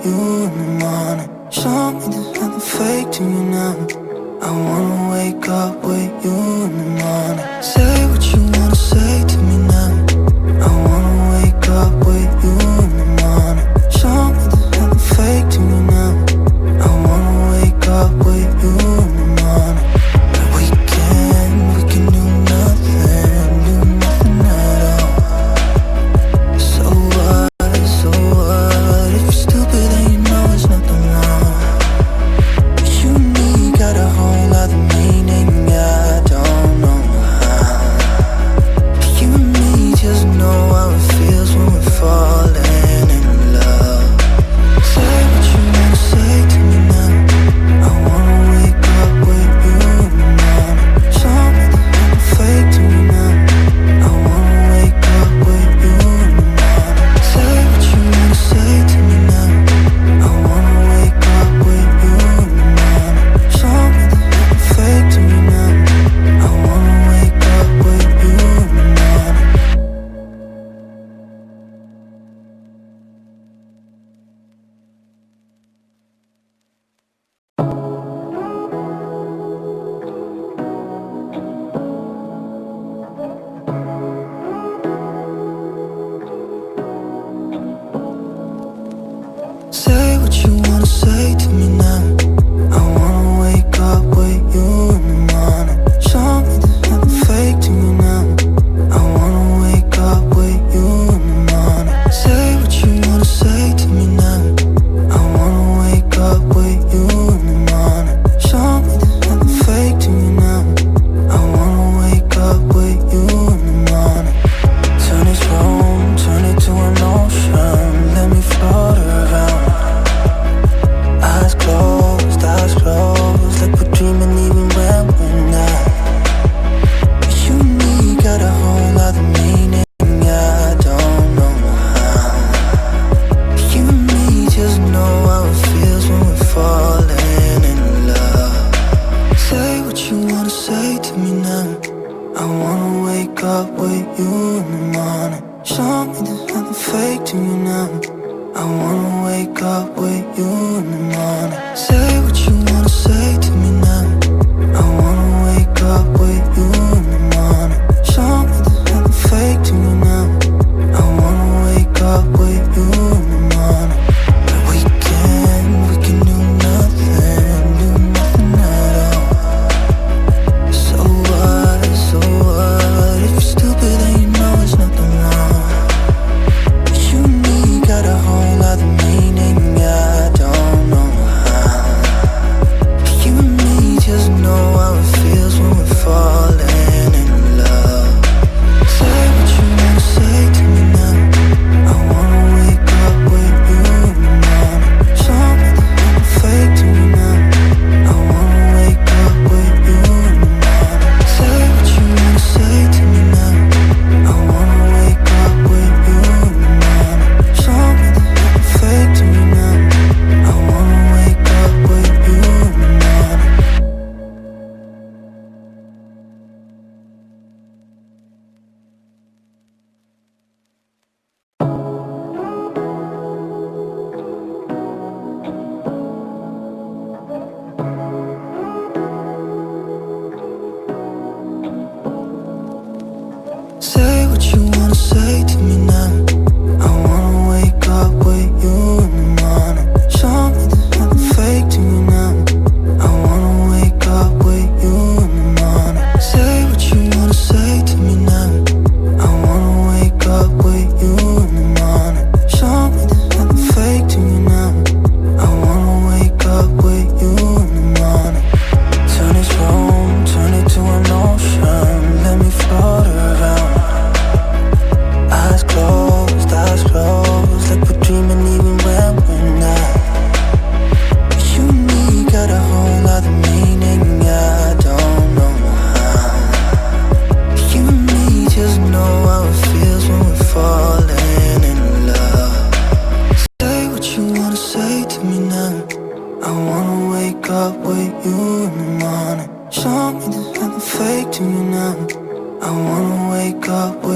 you in the morning. Show me there's nothing fake to me now. I wanna wake up with you in the morning. Say what you wanna say to me now. I wanna wake up with you in the morning. Show me there's nothing fake to me now. I wanna wake up with you in the morning. We can do nothing at all. So what, so what? If you're stupid then you know it's nothing wrong. You and me got a whole other meaning, I don't know how. You and me just know how it feels when we're falling in love. Say what you wanna say to me now. I wanna wake up with you in the morning. Show me there's nothing fake to me now. I wanna wake up with you in the morning. Say what you wanna say to me now. I wanna wake up with you in the morning. Show me there's nothing fake to me now. I wanna wake up with you in the morning. Say what you wanna say to me now. I wanna wake up with you in the morning. Show me there's nothing fake to me now. I wanna wake up with you in the morning. Say what you wanna say to me now. I wanna wake up with you in the morning. Show me there's nothing fake to me now. I wanna wake up with you in the morning. Turn this room, turn it to an ocean. Let me float around. Eyes closed, like we're dreaming even when we're not. You and me got a whole other meaning, I don't know how. You and me just know how it feels when we're falling in love. Say what you wanna say to me now. I wanna wake up with you in the morning. Show me there's nothing fake to me now. I wanna wake up with you in the morning. Say what you wanna say to me now. I wanna wake up with you in the morning. Show me there's nothing fake to me now. I wanna wake up with you in the morning. We can do nothing at all. So what, so what? If you're stupid then you know it's nothing wrong. You and me got a whole other meaning, I don't know how. You and me just know how it feels when we're falling in love. Say what you wanna say to me now. I wanna wake up with you in the morning. Show me there's nothing fake to me now. I wanna wake up with you in the morning. Say what you wanna say to me now. I wanna wake up with you in the morning. Show me there's nothing fake to me now. I wanna wake up with you in the morning. Say what you wanna say to me now. I wanna wake up with you in the morning. Show me there's nothing fake to me now. I wanna wake up with you in the morning. Say what you wanna say to me now. I wanna wake up with you in the morning. Show me there's nothing fake to me now. I wanna wake up with you in the morning. Turn this room, turn it to an ocean. Let me float around. Eyes closed, like we're dreaming even when we're not. You and me got a whole other meaning, I don't know how. You and me just know how it feels when we're falling in love. Say what you wanna say to me now. I wanna wake up with you in the morning. Show me there's nothing fake to me now. I wanna wake up with